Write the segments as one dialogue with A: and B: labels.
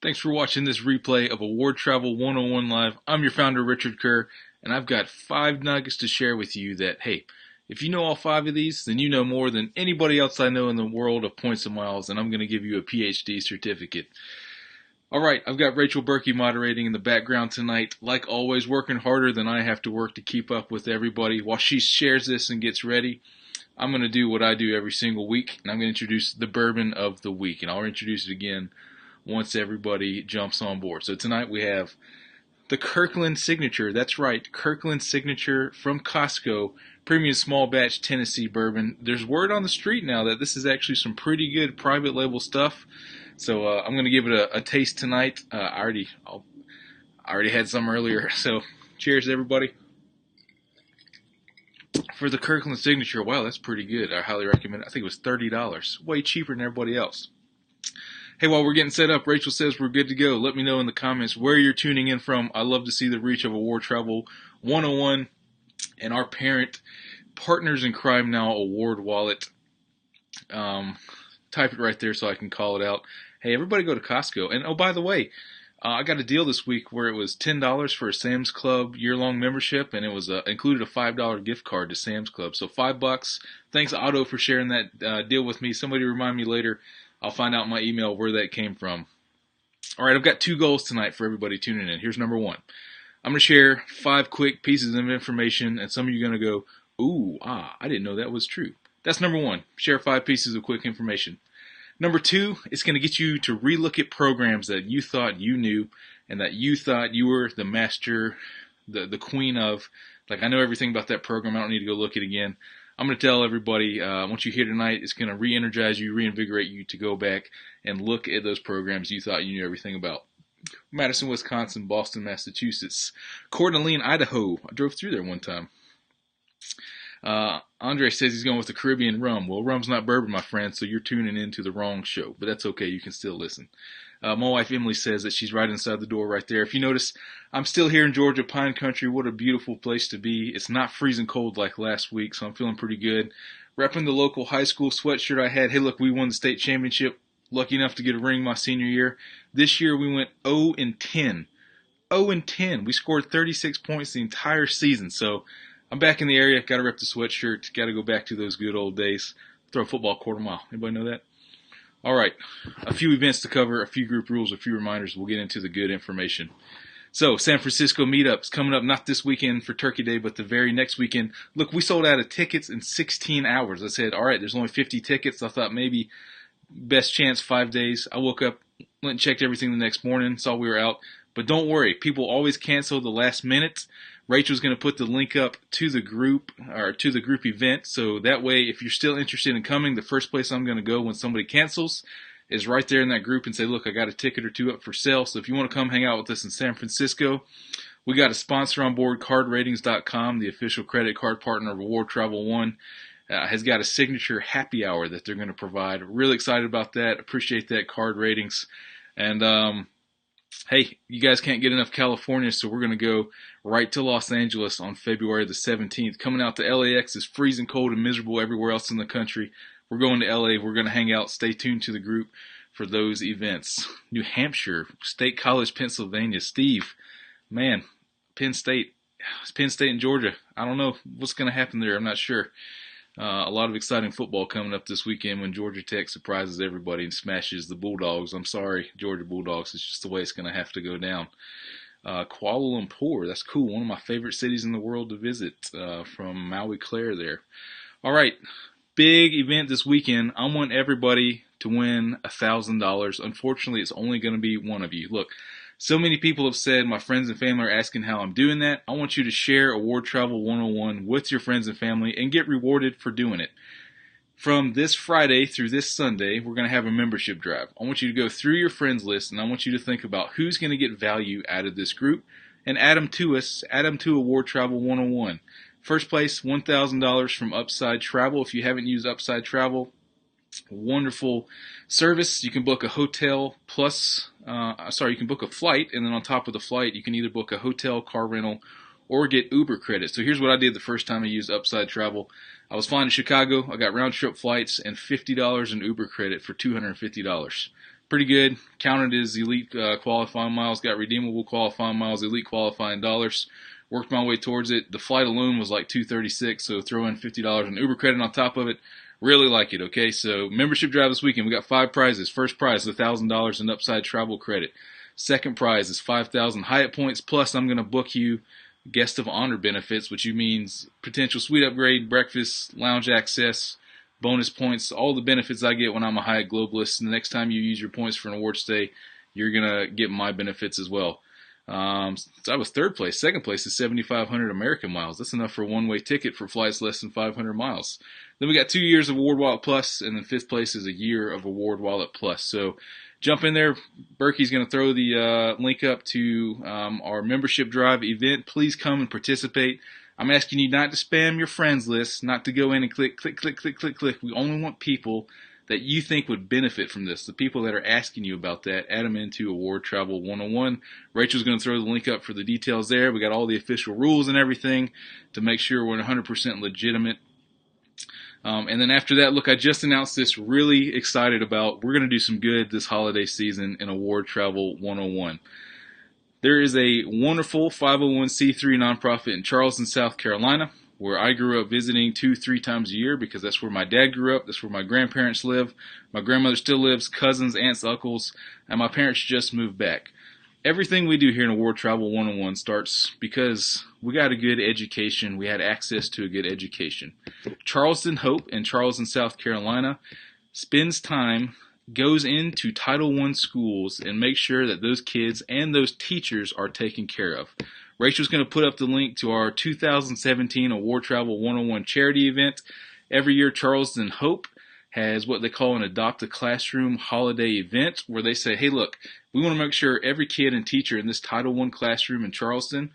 A: Thanks for watching this replay of Award Travel 101 Live. I'm your founder, Richard Kerr, and I've got 5 nuggets to share with you that, hey, if you know all 5 of these, then you know more than anybody else I know in the world of points and miles, and I'm going to give you a PhD certificate. Alright, I've got Rachel Berkey moderating in the background tonight, like always, working harder than I have to work to keep up with everybody. While she shares this and gets ready, I'm going to do what I do every single week, and I'm going to introduce the bourbon of the week, and I'll introduce it again once everybody jumps on board. So tonight we have the Kirkland Signature. That's right, Kirkland Signature from Costco, premium small batch Tennessee bourbon. There's word on the street now that this is actually some pretty good private label stuff. So I'm going to give it a taste tonight. I already had some earlier. So cheers, everybody. For the Kirkland Signature, wow, that's pretty good. I highly recommend it. I think it was $30, way cheaper than everybody else. Hey, while we're getting set up, Rachel says we're good to go. Let me know in the comments where you're tuning in from. I love to see the reach of Award Travel 101 and our parent Partners in Crime Now award wallet. Type it right there so I can call it out. Hey, everybody go to Costco. And oh, by the way, I got a deal this week where it was $10 for a Sam's Club year-long membership, and it was included a $5 gift card to Sam's Club. So $5. Thanks, Otto, for sharing that deal with me. Somebody remind me later. I'll find out in my email where that came from. All right, I've got 2 goals tonight for everybody tuning in. Here's number 1. I'm going to share 5 quick pieces of information, and some of you are going to go, ooh, I didn't know that was true. That's number 1. Share 5 pieces of quick information. Number 2, it's going to get you to relook at programs that you thought you knew and that you thought you were the master, the queen of. Like, I know everything about that program. I don't need to go look it again. I'm going to tell everybody, once you hear tonight, it's going to re-energize you, reinvigorate you to go back and look at those programs you thought you knew everything about. Madison, Wisconsin, Boston, Massachusetts, Coeur d'Alene, Idaho. I drove through there one time. Andre says he's going with the Caribbean rum. Well, rum's not bourbon, my friend, so you're tuning into the wrong show, but that's okay. You can still listen. My wife Emily says that she's right inside the door right there. If you notice, I'm still here in Georgia, Pine Country. What a beautiful place to be. It's not freezing cold like last week, so I'm feeling pretty good. Repping the local high school sweatshirt I had. Hey, look, we won the state championship. Lucky enough to get a ring my senior year. This year we went 0-10. 0-10. We scored 36 points the entire season, so I'm back in the area. Got to rep the sweatshirt. Got to go back to those good old days. Throw a football quarter mile. Anybody know that? All right, a few events to cover, a few group rules, a few reminders. We'll get into the good information. So, San Francisco meetups coming up not this weekend for Turkey Day, but the very next weekend. Look, we sold out of tickets in 16 hours. I said, all right, there's only 50 tickets. I thought maybe best chance 5 days. I woke up, went and checked everything the next morning, saw we were out. But don't worry, people always cancel the last minute. Rachel's going to put the link up to the group or to the group event, so that way if you're still interested in coming, the first place I'm going to go when somebody cancels is right there in that group and say, look, I got a ticket or 2 up for sale. So if you want to come hang out with us in San Francisco, we got a sponsor on board, cardratings.com, the official credit card partner of Award Travel 1. Has got a signature happy hour that they're going to provide. Really excited about that. Appreciate that, Card Ratings. And hey, you guys can't get enough California, so we're going to go right to Los Angeles on February the 17th. Coming out to LAX is freezing cold and miserable everywhere else in the country. We're going to LA. We're going to hang out. Stay tuned to the group for those events. New Hampshire, State College, Pennsylvania. Steve, man, Penn State. It's Penn State and Georgia. I don't know what's going to happen there. I'm not sure. A lot of exciting football coming up this weekend when Georgia Tech surprises everybody and smashes the Bulldogs. I'm sorry, Georgia Bulldogs. It's just the way it's going to have to go down. Kuala Lumpur, that's cool. One of my favorite cities in the world to visit from Maui Claire there. All right, big event this weekend. I want everybody to win $1,000. Unfortunately, it's only going to be one of you. Look, so many people have said, my friends and family are asking how I'm doing that. I want you to share Award Travel 101 with your friends and family and get rewarded for doing it. From this Friday through this Sunday, we're going to have a membership drive. I want you to go through your friends list, and I want you to think about who's going to get value out of this group and add them to us, add them to Award Travel 101. First place, $1,000 from Upside Travel. If you haven't used Upside Travel, wonderful service. You can book a hotel plus, you can book a flight, and then on top of the flight, you can either book a hotel, car rental, or get Uber credit. So here's what I did the first time I used Upside Travel. I was flying to Chicago. I got round trip flights and $50 in Uber credit for $250. pretty good. Counted as elite qualifying miles, got redeemable qualifying miles, elite qualifying dollars. Worked my way towards it. The flight alone was like $236, so throw in $50 in Uber credit on top of it. Really like it, okay? So membership drive this weekend. We got 5 prizes. First prize is $1,000 in upside travel credit. Second prize is 5,000 Hyatt points, plus I'm going to book you guest of honor benefits, which means potential suite upgrade, breakfast, lounge access, bonus points, all the benefits I get when I'm a Hyatt Globalist. And the next time you use your points for an award stay, you're going to get my benefits as well. So I was third place. Second place is 7,500 American miles. That's enough for a one-way ticket for flights less than 500 miles. Then we got 2 years of Award Wallet Plus, and then fifth place is a year of Award Wallet Plus. So jump in there. Berkey's going to throw the link up to our membership drive event. Please come and participate. I'm asking you not to spam your friends list, not to go in and click. We only want people that you think would benefit from this. The people that are asking you about that, add them into Award Travel 101. Rachel's going to throw the link up for the details there. We got all the official rules and everything to make sure we're 100% legitimate. And then after that, look, I just announced this, really excited about, we're going to do some good this holiday season in Award Travel 101. There is a wonderful 501c3 nonprofit in Charleston, South Carolina, where I grew up visiting 2-3 times a year because that's where my dad grew up, that's where my grandparents live, my grandmother still lives, cousins, aunts, uncles, and my parents just moved back. Everything we do here in Award Travel 101 starts because we got a good education, we had access to a good education. Charleston Hope in Charleston, South Carolina spends time, goes into Title I schools and makes sure that those kids and those teachers are taken care of. Rachel's going to put up the link to our 2017 Award Travel 101 charity event. Every year, Charleston Hope has what they call an Adopt a Classroom holiday event, where they say, hey, look, we want to make sure every kid and teacher in this Title I classroom in Charleston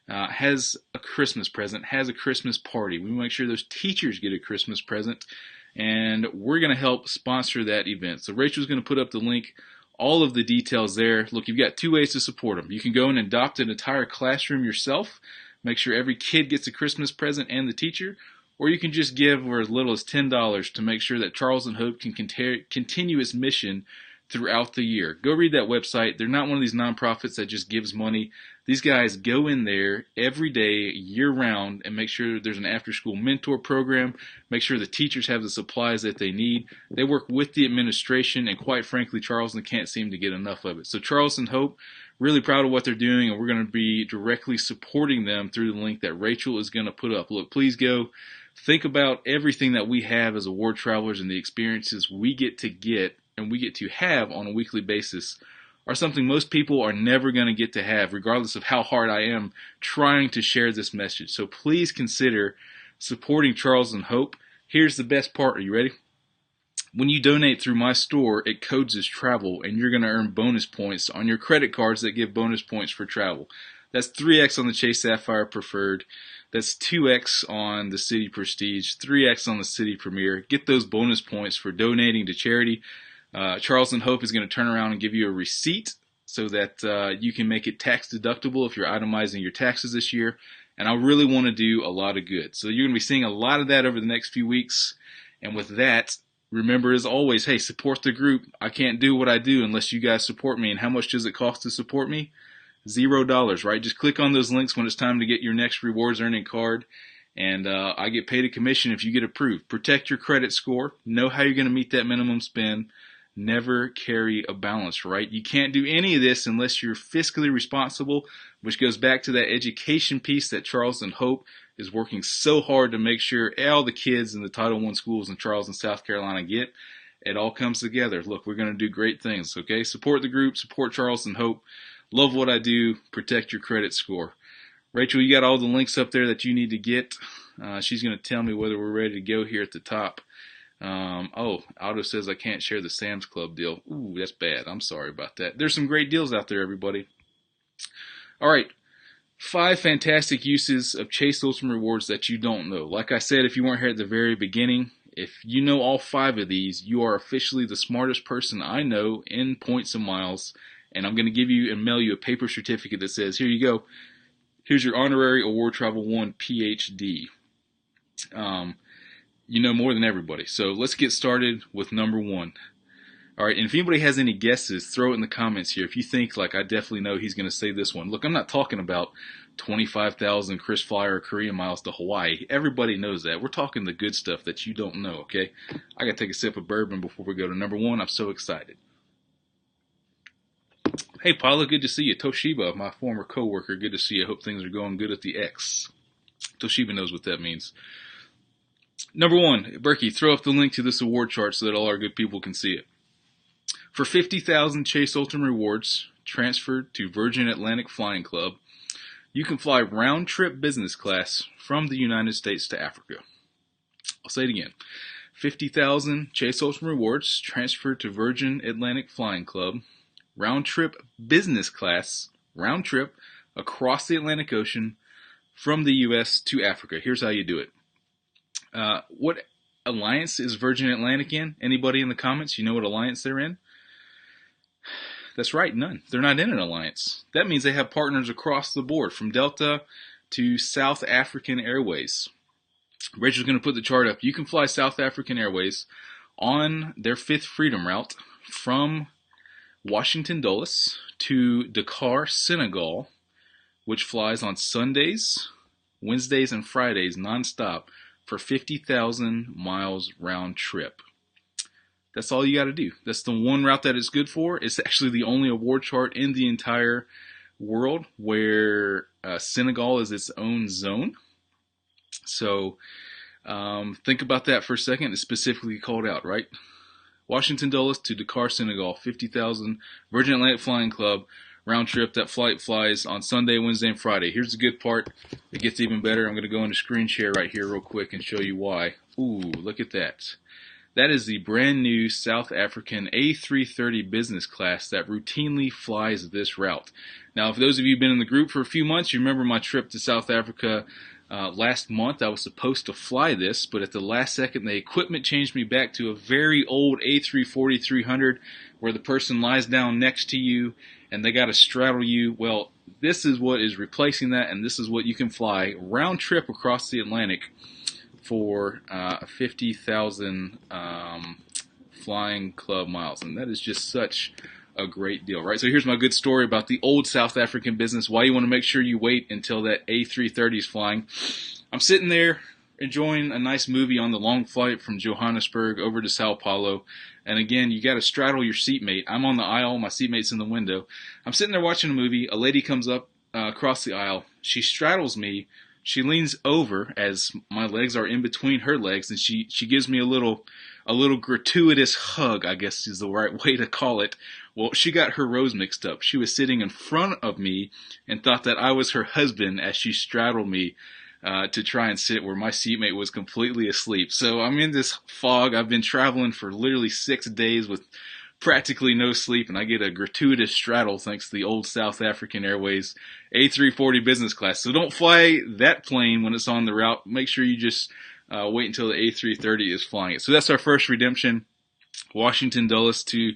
A: has a Christmas present, has a Christmas party. We want to make sure those teachers get a Christmas present, and we're going to help sponsor that event. So Rachel's going to put up the link, all of the details there. Look, you've got 2 ways to support them. You can go and adopt an entire classroom yourself, make sure every kid gets a Christmas present and the teacher, or you can just give for as little as $10 to make sure that Charleston Hope can continue its mission throughout the year. Go read that website. They're not one of these nonprofits that just gives money. These guys go in there every day, year-round, and make sure there's an after-school mentor program, make sure the teachers have the supplies that they need. They work with the administration, and quite frankly, Charleston can't seem to get enough of it. So Charleston Hope, really proud of what they're doing, and we're going to be directly supporting them through the link that Rachel is going to put up. Look, please go. Think about everything that we have as award travelers and the experiences we get and we get to have on a weekly basis are something most people are never going to get to have, regardless of how hard I am trying to share this message. So please consider supporting Charleston Hope. Here's the best part. Are you ready? When you donate through my store, it codes as travel, and you're going to earn bonus points on your credit cards that give bonus points for travel. That's 3x on the Chase Sapphire Preferred. That's 2x on the City Prestige, 3x on the City Premier. Get those bonus points for donating to charity. Charleston Hope is going to turn around and give you a receipt so that you can make it tax deductible if you're itemizing your taxes this year. And I really want to do a lot of good. So you're going to be seeing a lot of that over the next few weeks. And with that, remember as always, hey, support the group. I can't do what I do unless you guys support me. And how much does it cost to support me? $0, right? Just click on those links when it's time to get your next rewards earning card. And I get paid a commission if you get approved. Protect your credit score. Know how you're going to meet that minimum spend. Never carry a balance, right? You can't do any of this unless you're fiscally responsible, which goes back to that education piece that Charleston Hope is working so hard to make sure all the kids in the Title I schools in Charleston, South Carolina get. It all comes together. Look, we're going to do great things, okay? Support the group, support Charleston Hope. Love what I do. Protect your credit score. Rachel, you got all the links up there that you need to get. She's going to tell me whether we're ready to go here at the top. Otto says I can't share the Sam's Club deal. Ooh, that's bad. I'm sorry about that. There's some great deals out there, everybody. All right. 5 fantastic uses of Chase Ultimate Rewards that you don't know. Like I said, if you weren't here at the very beginning, if you know all 5 of these, you are officially the smartest person I know in points and miles. And I'm going to give you and mail you a paper certificate that says, here you go. Here's your honorary Award Travel 1 PhD. You know more than everybody. So let's get started with number 1. All right, and if anybody has any guesses, throw it in the comments here. If you think, like, I definitely know he's going to say this one. Look, I'm not talking about 25,000 Chris Flyer Korean miles to Hawaii. Everybody knows that. We're talking the good stuff that you don't know, okay? I got to take a sip of bourbon before we go to number one. I'm so excited. Hey, Paula, good to see you. Toshiba, my former coworker, good to see you. Hope things are going good at the X. Toshiba knows what that means. Number one, Berkey, throw up the link to this award chart so that all our good people can see it. For 50,000 Chase Ultimate rewards transferred to Virgin Atlantic Flying Club, you can fly round-trip business class from the United States to Africa. I'll say it again. 50,000 Chase Ultimate rewards transferred to Virgin Atlantic Flying Club, round-trip business class, round-trip across the Atlantic Ocean from the U.S. to Africa. Here's how you do it. What alliance is Virgin Atlantic in? Anybody in the comments? You know what alliance they're in? That's right, none. They're not in an alliance. That means they have partners across the board, from Delta to South African Airways. Rachel's going to put the chart up. You can fly South African Airways on their Fifth Freedom route from Washington Dulles to Dakar, Senegal, which flies on Sundays, Wednesdays, and Fridays nonstop for 50,000 miles round trip. That's all you got to do. That's the one route that it's good for. It's actually the only award chart in the entire world where Senegal is its own zone. So think about that for a second. It's specifically called out, right? Washington Dulles to Dakar, Senegal, 50,000 Virgin Atlantic Flying Club round trip. That flight flies on Sunday, Wednesday, and Friday. Here's the good part. It gets even better. I'm going to go into screen share right here real quick and show you why. Ooh, look at that. That is the brand new South African A330 business class that routinely flies this route. Now, for those of you who've been in the group for a few months, you remember my trip to South Africa last month. I was supposed to fly this, but at the last second, the equipment changed me back to a very old A340-300 where the person lies down next to you and they got to straddle you. Well, this is what is replacing that, and this is what you can fly round trip across the Atlantic for 50,000 flying club miles. And that is just such a great deal, right? So here's my good story about the old South African business, why you want to make sure you wait until that A330 is flying. I'm sitting there enjoying a nice movie on the long flight from Johannesburg over to Sao Paulo. And again, you got to straddle your seatmate. I'm on the aisle, my seatmate's in the window. I'm sitting there watching a movie. A lady comes up across the aisle. She straddles me. She leans over as my legs are in between her legs, and she gives me a little gratuitous hug, I guess is the right way to call it. Well, she got her rows mixed up. She was sitting in front of me and thought that I was her husband as she straddled me to try and sit where my seatmate was completely asleep. So I'm in this fog. I've been traveling for literally 6 days with practically no sleep, and I get a gratuitous straddle thanks to the old South African Airways A340 business class. So don't fly that plane when it's on the route. Make sure you just wait until the A330 is flying it. So that's our first redemption. Washington Dulles to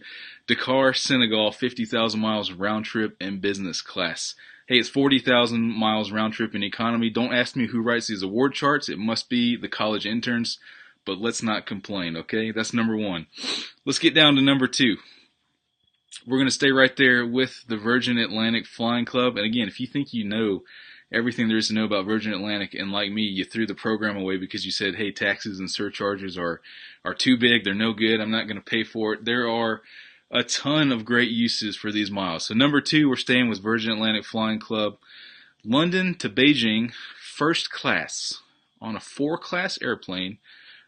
A: Dakar, Senegal, 50,000 miles round trip in business class. Hey, it's 40,000 miles round trip in economy. Don't ask me who writes these award charts. It must be the college interns. But let's not complain, okay? That's number one. Let's get down to number two. We're going to stay right there with the Virgin Atlantic Flying Club. And again, if you think you know everything there is to know about Virgin Atlantic, and like me, you threw the program away because you said, hey, taxes and surcharges are too big, they're no good, I'm not going to pay for it. There are a ton of great uses for these miles. So number two, we're staying with Virgin Atlantic Flying Club. London to Beijing, first class on a 4-class airplane,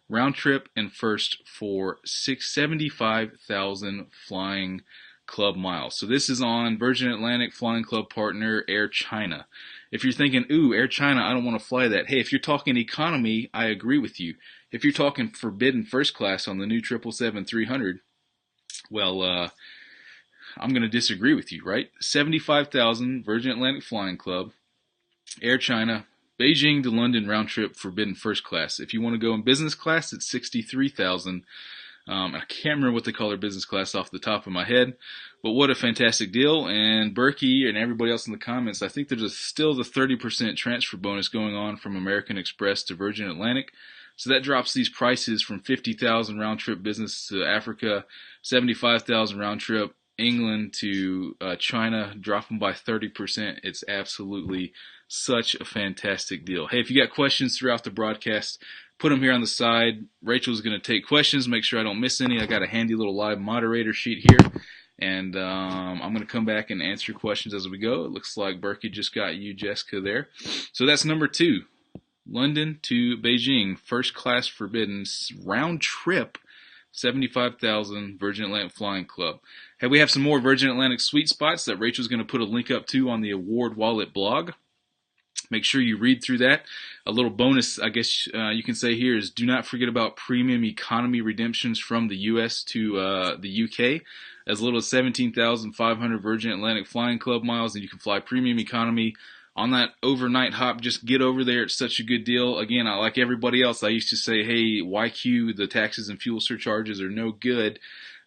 A: round trip and first for 675,000 flying club miles. So this is on Virgin Atlantic Flying Club partner Air China. If you're thinking, ooh, Air China, I don't want to fly that. Hey, if you're talking economy, I agree with you. If you're talking forbidden first class on the new 777-300, well, I'm going to disagree with you, right? 75,000 Virgin Atlantic Flying Club, Air China, Beijing to London round trip forbidden first class. If you want to go in business class, it's 63,000. I can't remember what they call their business class off the top of my head, but what a fantastic deal. And Berkey and everybody else in the comments, I think there's still the 30% transfer bonus going on from American Express to Virgin Atlantic. So that drops these prices from 50,000 round trip business to Africa 75,000 round trip. England to China, dropping by 30%. It's absolutely such a fantastic deal. Hey, if you got questions throughout the broadcast, put them here on the side. Rachel's going to take questions, make sure I don't miss any. I got a handy little live moderator sheet here, and I'm going to come back and answer your questions as we go. It looks like Berkey just got you, Jessica, there. So that's number 2. London to Beijing, first class forbidden, round trip, 75,000, Virgin Atlantic Flying Club. Hey, we have some more Virgin Atlantic sweet spots that Rachel's going to put a link up to on the Award Wallet blog. Make sure you read through that. A little bonus, I guess you can say here is do not forget about premium economy redemptions from the U.S. to the UK. As little as 17,500 Virgin Atlantic Flying Club miles, and you can fly premium economy on that overnight hop. Just get over there. It's such a good deal. Again, like everybody else, I used to say, hey, YQ, the taxes and fuel surcharges are no good.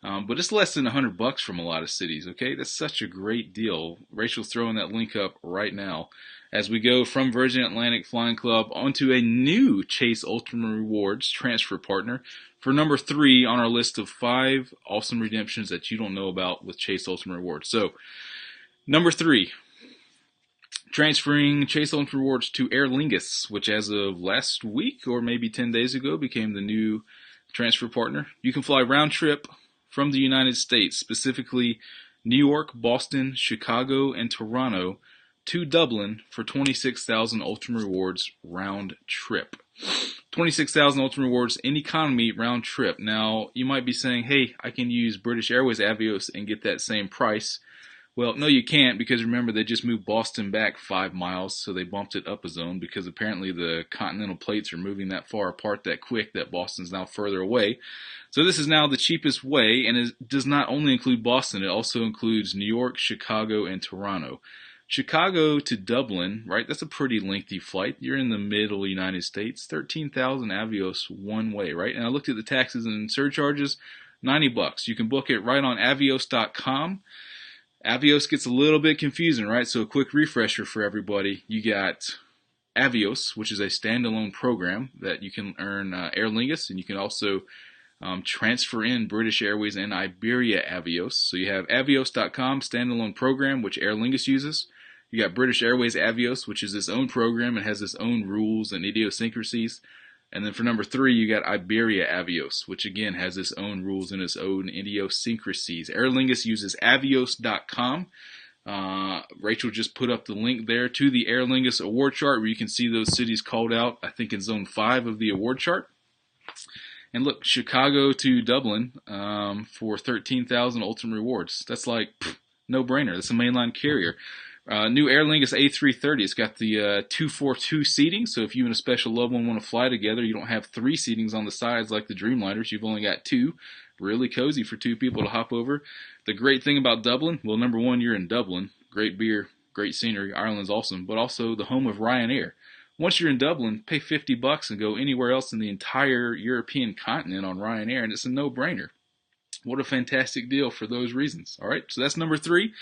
A: But it's less than $100 from a lot of cities, okay? That's such a great deal. Rachel's throwing that link up right now as we go from Virgin Atlantic Flying Club onto a new Chase Ultimate Rewards transfer partner for number 3 on our list of 5 awesome redemptions that you don't know about with Chase Ultimate Rewards. So, number 3. Transferring Chase Ultimate Rewards to Aer Lingus, which as of last week or maybe 10 days ago became the new transfer partner. You can fly round trip from the United States, specifically New York, Boston, Chicago, and Toronto to Dublin for 26,000 Ultimate Rewards round trip. 26,000 Ultimate Rewards in economy round trip. Now, you might be saying, hey, I can use British Airways Avios and get that same price. Well, no, you can't, because remember, they just moved Boston back 5 miles, so they bumped it up a zone, because apparently the continental plates are moving that far apart that quick that Boston's now further away. So this is now the cheapest way, and it does not only include Boston, it also includes New York, Chicago, and Toronto. Chicago to Dublin, right, that's a pretty lengthy flight. You're in the middle United States, 13,000 Avios one way, right? And I looked at the taxes and surcharges, $90. You can book it right on avios.com. Avios gets a little bit confusing, right? So a quick refresher for everybody. You got Avios, which is a standalone program that you can earn Aer Lingus, and you can also transfer in British Airways and Iberia Avios. So you have avios.com, standalone program, which Aer Lingus uses. You got British Airways Avios, which is its own program and has its own rules and idiosyncrasies. And then for number 3, you got Iberia Avios, which again has its own rules and its own idiosyncrasies. Aer Lingus uses avios.com. Rachel just put up the link there to the Aer Lingus award chart where you can see those cities called out, I think in zone 5 of the award chart. And look, Chicago to Dublin for 13,000 Ultimate Rewards. That's like no brainer. That's a mainline carrier. New Aer Lingus A330. It's got the 242 seating, so if you and a special loved one want to fly together, you don't have 3 seatings on the sides like the Dreamliners. You've only got 2. Really cozy for 2 people to hop over. The great thing about Dublin, well, number 1, you're in Dublin. Great beer, great scenery. Ireland's awesome, but also the home of Ryanair. Once you're in Dublin, pay $50 and go anywhere else in the entire European continent on Ryanair, and it's a no-brainer. What a fantastic deal for those reasons. All right, so that's number 3.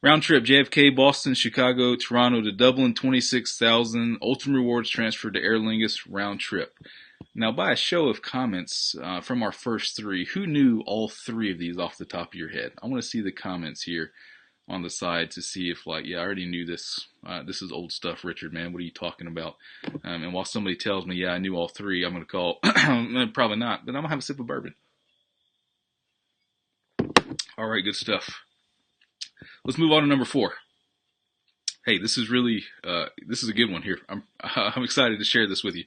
A: Round trip, JFK, Boston, Chicago, Toronto to Dublin, 26,000. Ultimate Rewards transferred to Aer Lingus round trip. Now, by a show of comments from our first 3, who knew all 3 of these off the top of your head? I want to see the comments here on the side to see if, like, yeah, I already knew this. This is old stuff, Richard, man. What are you talking about? And while somebody tells me, yeah, I knew all 3, I'm going to call, probably not, but I'm going to have a sip of bourbon. All right, good stuff. Let's move on to number 4. Hey, this is really, this is a good one here. I'm excited to share this with you.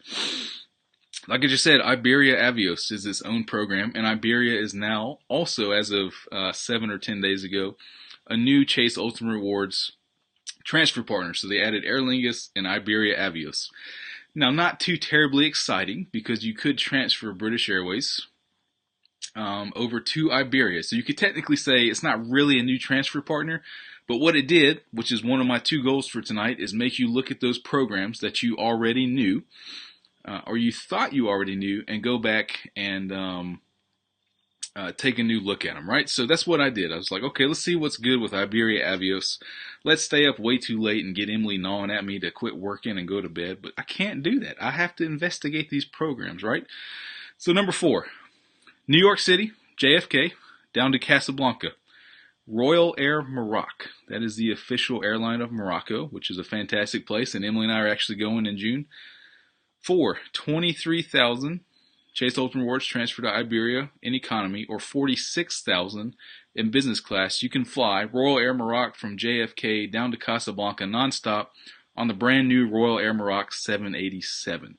A: Like I just said, Iberia Avios is its own program, and Iberia is now also, as of 7 or 10 days ago, a new Chase Ultimate Rewards transfer partner. So they added Aer Lingus and Iberia Avios. Now, not too terribly exciting, because you could transfer British Airways over to Iberia. So you could technically say it's not really a new transfer partner, but what it did, which is one of my 2 goals for tonight, is make you look at those programs that you already knew, or you thought you already knew, and go back and take a new look at them, right? So that's what I did. I was like, okay, let's see what's good with Iberia Avios. Let's stay up way too late and get Emily gnawing at me to quit working and go to bed, but I can't do that. I have to investigate these programs, right? So number 4. New York City, JFK, down to Casablanca. Royal Air Maroc. That is the official airline of Morocco, which is a fantastic place, and Emily and I are actually going in June. 4, 23,000 Chase Ultimate Rewards transfer to Iberia in economy, or 46,000 in business class. You can fly Royal Air Maroc from JFK down to Casablanca nonstop on the brand new Royal Air Maroc 787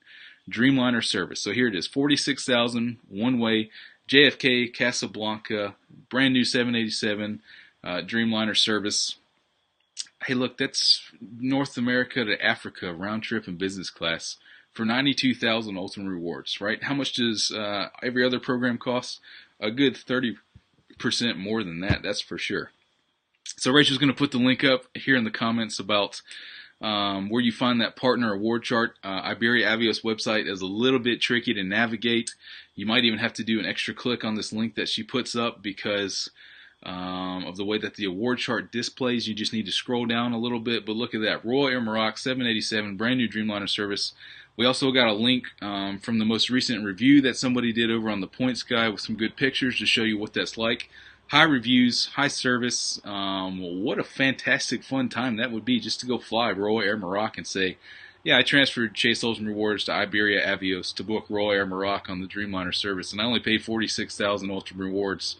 A: Dreamliner service. So here it is, 46,000 one way, JFK, Casablanca, brand new 787 Dreamliner service. Hey, look, that's North America to Africa round trip in business class for 92,000 Ultimate Rewards, right? How much does every other program cost? A good 30% more than that, that's for sure. So Rachel's going to put the link up here in the comments about where you find that partner award chart. Iberia Avios website is a little bit tricky to navigate. You might even have to do an extra click on this link that she puts up because of the way that the award chart displays. You just need to scroll down a little bit, but look at that. Royal Air Maroc 787, brand new Dreamliner service. We also got a link from the most recent review that somebody did over on the Points Guy with some good pictures to show you what that's like. High reviews, high service. What a fantastic fun time that would be just to go fly Royal Air Maroc and say, yeah, I transferred Chase Ultimate Rewards to Iberia Avios to book Royal Air Maroc on the Dreamliner service, and I only paid 46,000 Ultimate Rewards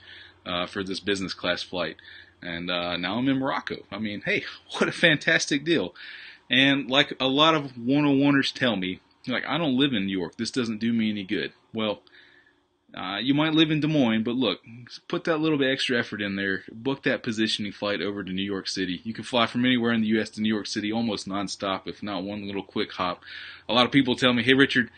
A: for this business class flight. And now I'm in Morocco. I mean, hey, what a fantastic deal. And like a lot of 101ers tell me, like, I don't live in New York. This doesn't do me any good. Well, you might live in Des Moines, but look, put that little bit extra effort in there. Book that positioning flight over to New York City. You can fly from anywhere in the U.S. to New York City almost nonstop, if not one little quick hop. A lot of people tell me, hey, Richard,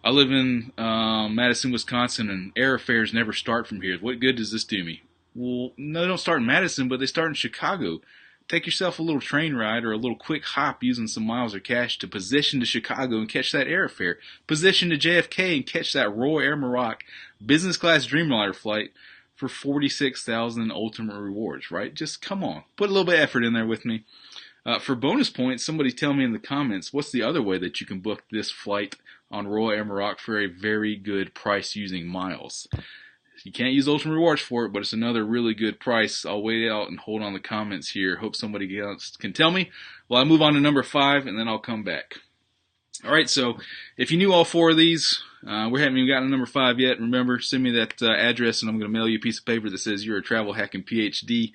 A: I live in Madison, Wisconsin, and airfares never start from here. What good does this do me? Well, no, they don't start in Madison, but they start in Chicago. Take yourself a little train ride or a little quick hop using some miles or cash to position to Chicago and catch that airfare. Position to JFK and catch that Royal Air Maroc business class Dreamliner flight for 46,000 Ultimate Rewards, right? Just come on. Put a little bit of effort in there with me. For bonus points, somebody tell me in the comments, what's the other way that you can book this flight on Royal Air Maroc for a very good price using miles? You can't use Ultimate Rewards for it, but it's another really good price. I'll wait out and hold on the comments here. Hope somebody else can tell me. Well, I'll move on to number 5, and then I'll come back. All right, so if you knew all 4 of these, we haven't even gotten to number 5 yet. Remember, send me that address, and I'm going to mail you a piece of paper that says you're a travel hacking PhD,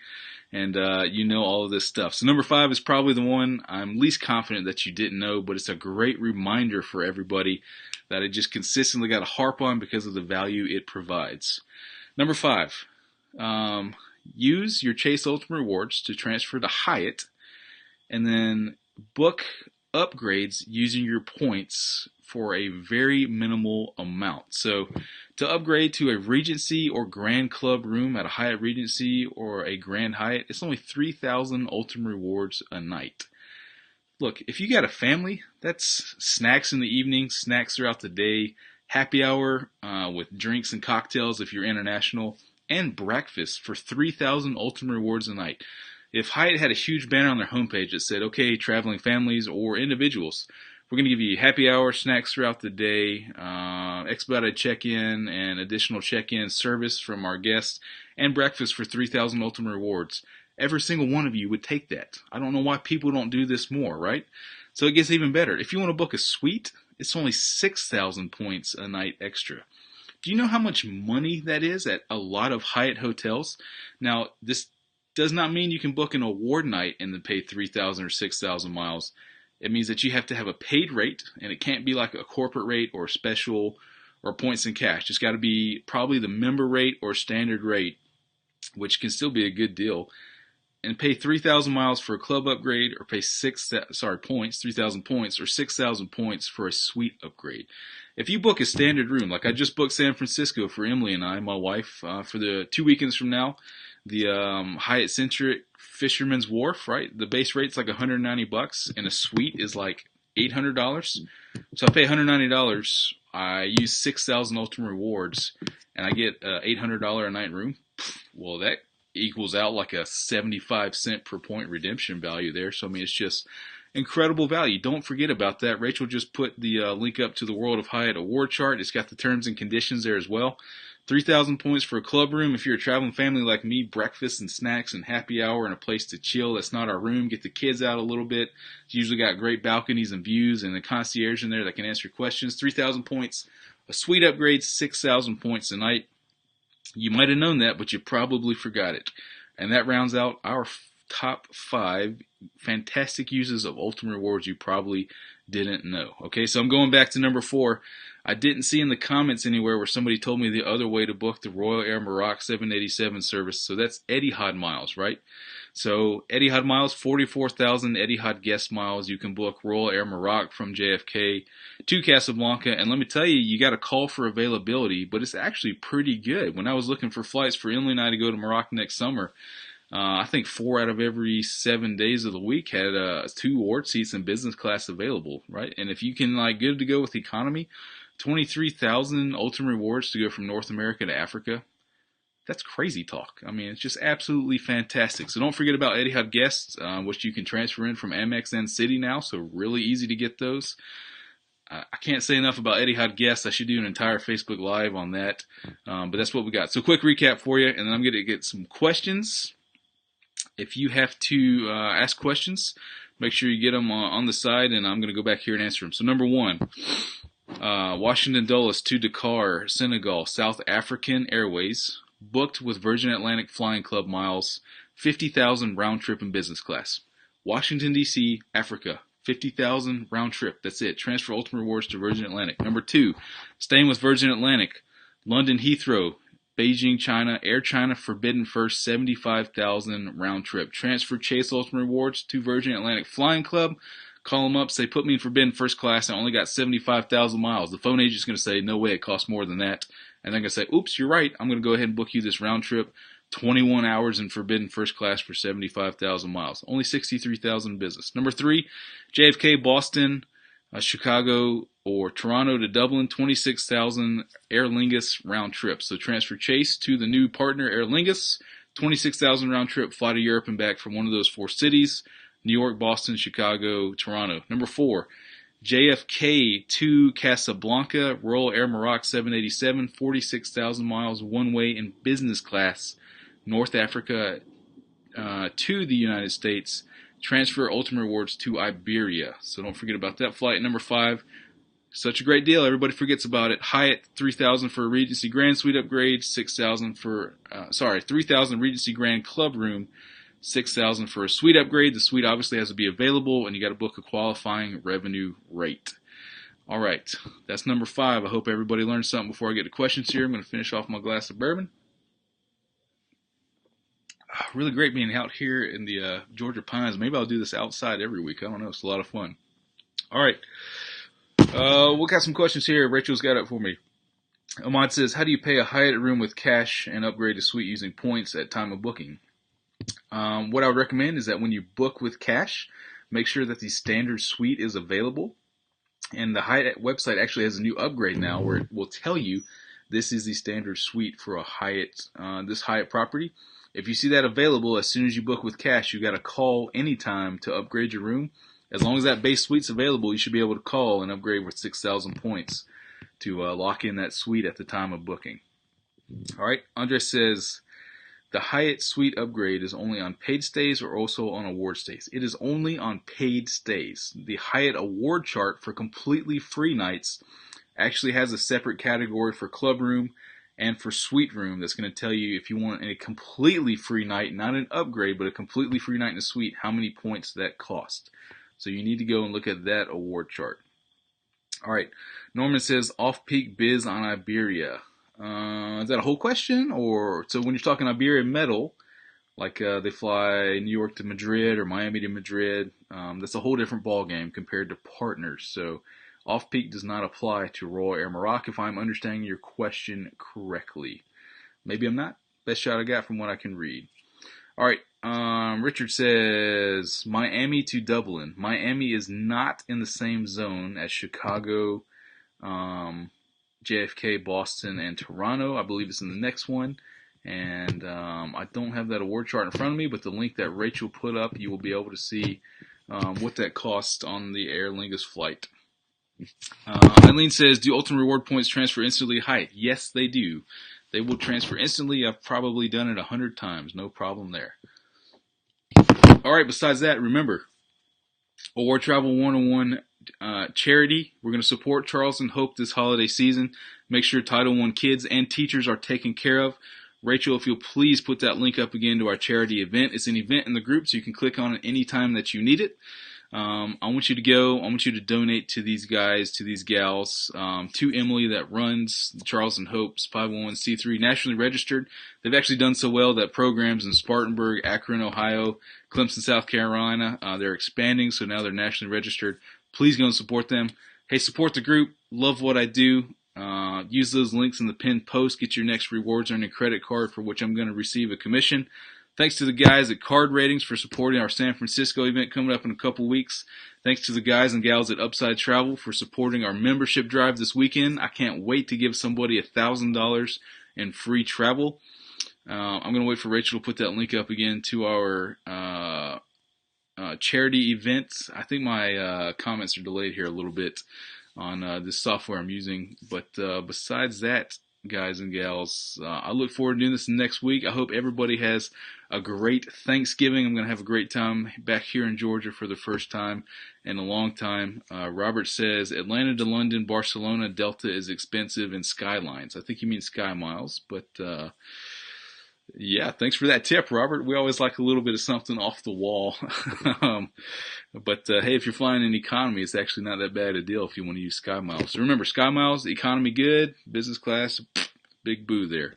A: and you know all of this stuff. So number 5 is probably the one I'm least confident that you didn't know, but it's a great reminder for everybody that I just consistently got to harp on because of the value it provides. Number 5, use your Chase Ultimate Rewards to transfer to Hyatt and then book upgrades using your points for a very minimal amount. So to upgrade to a Regency or Grand Club room at a Hyatt Regency or a Grand Hyatt, it's only 3,000 Ultimate Rewards a night. Look, if you got a family, that's snacks in the evening, snacks throughout the day, happy hour with drinks and cocktails if you're international, and breakfast for 3,000 Ultimate Rewards a night. If Hyatt had a huge banner on their homepage that said, okay, traveling families or individuals, we're going to give you happy hour, snacks throughout the day, expedited check-in and additional check-in service from our guests, and breakfast for 3,000 Ultimate Rewards, every single one of you would take that. I don't know why people don't do this more, right? So it gets even better. If you want to book a suite, it's only 6,000 points a night extra. Do you know how much money that is at a lot of Hyatt hotels? Now, this does not mean you can book an award night and then pay 3,000 or 6,000 miles. It means that you have to have a paid rate, and it can't be like a corporate rate or special or points in cash. It's got to be probably the member rate or standard rate, which can still be a good deal. And pay 3,000 miles for a club upgrade, or pay 3,000 points, or 6,000 points for a suite upgrade. If you book a standard room, like I just booked San Francisco for Emily and I, my wife, for the 2 weekends from now, the Hyatt Centric Fisherman's Wharf, right? The base rate's like $190, and a suite is like $800. So I pay $190. I use 6,000 Ultimate Rewards, and I get an $800 a night room. Well, that equals out like a 75-cent per point redemption value there. So, I mean, it's just incredible value. Don't forget about that. Rachel just put the link up to the World of Hyatt award chart. It's got the terms and conditions there as well. 3,000 points for a club room. If you're a traveling family like me, breakfast and snacks and happy hour and a place to chill. That's not our room. Get the kids out a little bit. It's usually got great balconies and views and a concierge in there that can answer questions. 3,000 points. A suite upgrade, 6,000 points a night. You might have known that, but you probably forgot it. And that rounds out our top 5 fantastic uses of Ultimate Rewards you probably didn't know. Okay, so I'm going back to number 4. I didn't see in the comments anywhere where somebody told me the other way to book the Royal Air Maroc 787 service. So that's Etihad miles, right? So Etihad miles, 44,000 Etihad guest miles. You can book Royal Air Maroc from JFK to Casablanca. And let me tell you, you got to call for availability, but it's actually pretty good. When I was looking for flights for Emily and I to go to Morocco next summer, I think 4 out of every 7 days of the week had 2 ward seats in business class available, right? And if you can good to go with economy, 23,000 Ultimate Rewards to go from North America to Africa. That's crazy talk. I mean, it's just absolutely fantastic. So don't forget about Etihad guests, which you can transfer in from Amex and Citi now. So really easy to get those. I can't say enough about Etihad guests. I should do an entire Facebook Live on that. But that's what we got. So quick recap for you, and then I'm going to get some questions. If you have to ask questions, make sure you get them on the side, and I'm going to go back here and answer them. So number 1, Washington Dulles to Dakar, Senegal, South African Airways, booked with Virgin Atlantic Flying Club miles, 50,000 round trip in business class. Washington, D.C., Africa, 50,000 round trip. That's it. Transfer Ultimate Rewards to Virgin Atlantic. Number 2, staying with Virgin Atlantic, London Heathrow, Beijing, China, Air China Forbidden First, 75,000 round trip. Transfer Chase Ultimate Rewards to Virgin Atlantic Flying Club. Call them up, say, put me in Forbidden First Class. I only got 75,000 miles. The phone agent's going to say, no way, it costs more than that. And they're going to say, oops, you're right. I'm going to go ahead and book you this round trip, 21 hours in Forbidden First Class for 75,000 miles. Only 63,000 business. Number 3, JFK, Boston, Chicago, or Toronto to Dublin, 26,000 Aer Lingus round trip. So transfer Chase to the new partner, Aer Lingus, 26,000 round trip, fly to Europe and back from one of those 4 cities. New York, Boston, Chicago, Toronto. Number 4, JFK to Casablanca, Royal Air Maroc 787, 46,000 miles one way in business class, North Africa to the United States. Transfer Ultimate Rewards to Iberia. So don't forget about that flight. Number 5, such a great deal. Everybody forgets about it. Hyatt, 3,000 for a Regency Grand Suite upgrade, 6,000 for 3,000 Regency Grand Club Room, 6,000 for a suite upgrade. The suite obviously has to be available, and you got to book a qualifying revenue rate. All right, that's number 5. I hope everybody learned something before I get to questions here. I'm going to finish off my glass of bourbon. Really great being out here in the Georgia Pines. Maybe I'll do this outside every week. I don't know. It's a lot of fun. All right. We got some questions here. Rachel's got it for me. Ahmad says, how do you pay a Hyatt room with cash and upgrade a suite using points at time of booking? What I would recommend is that when you book with cash, make sure that the standard suite is available. And the Hyatt website actually has a new upgrade now where it will tell you this is the standard suite for a Hyatt, this Hyatt property. If you see that available, as soon as you book with cash, you got to call anytime to upgrade your room. As long as that base suite's available, you should be able to call and upgrade with 6,000 points to lock in that suite at the time of booking. All right, Andres says, the Hyatt suite upgrade is only on paid stays or also on award stays? It is only on paid stays. The Hyatt award chart for completely free nights actually has a separate category for club room and for suite room that's going to tell you if you want a completely free night, not an upgrade, but a completely free night in a suite, how many points that cost. So you need to go and look at that award chart. All right, Norman says, off-peak biz on Iberia. Is that a whole question? Or so when you're talking Iberia metal, like they fly New York to Madrid or Miami to Madrid, that's a whole different ballgame compared to partners. So off-peak does not apply to Royal Air Maroc, if I'm understanding your question correctly. Maybe I'm not. Best shot I got from what I can read. All right, Richard says, Miami to Dublin. Miami is not in the same zone as Chicago, JFK, Boston, and Toronto. I believe it's in the next one. And I don't have that award chart in front of me, but the link that Rachel put up, you will be able to see what that costs on the Aer Lingus flight. Eileen says, do Ultimate Reward points transfer instantly to Hyatt? Yes, they do. They will transfer instantly. I've probably done it 100 times. No problem there. All right, besides that, remember, Award Travel 101 charity. We're going to support Charleston Hope this holiday season. Make sure Title I kids and teachers are taken care of. Rachel, if you'll please put that link up again to our charity event. It's an event in the group, so you can click on it anytime that you need it. I want you to go. I want you to donate to these guys, to these gals, to Emily that runs Charleston Hope's 501c3, nationally registered. They've actually done so well that programs in Spartanburg, Akron, Ohio, Clemson, South Carolina, they're expanding, so now they're nationally registered. Please go and support them. Hey, support the group. Love what I do. Use those links in the pinned post. Get your next rewards earning credit card for which I'm going to receive a commission. Thanks to the guys at Card Ratings for supporting our San Francisco event coming up in a couple weeks. Thanks to the guys and gals at Upside Travel for supporting our membership drive this weekend. I can't wait to give somebody $1,000 in free travel. I'm going to wait for Rachel to put that link up again to our charity events. I think my comments are delayed here a little bit on this software I'm using. But besides that, guys and gals, I look forward to doing this next week. I hope everybody has a great Thanksgiving. I'm going to have a great time back here in Georgia for the first time in a long time. Robert says, Atlanta to London, Barcelona, Delta is expensive, and Skylines. I think you mean Sky Miles, but yeah, thanks for that tip, Robert. We always like a little bit of something off the wall. But hey, if you're flying in economy, it's actually not that bad a deal if you want to use Sky Miles. So remember, Sky Miles, economy good, business class, big boo there.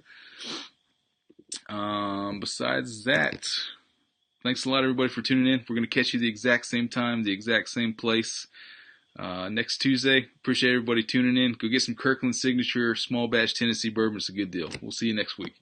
A: Besides that, thanks a lot, everybody, for tuning in. We're going to catch you the exact same time, the exact same place next Tuesday. Appreciate everybody tuning in. Go get some Kirkland Signature Small Batch Tennessee Bourbon. It's a good deal. We'll see you next week.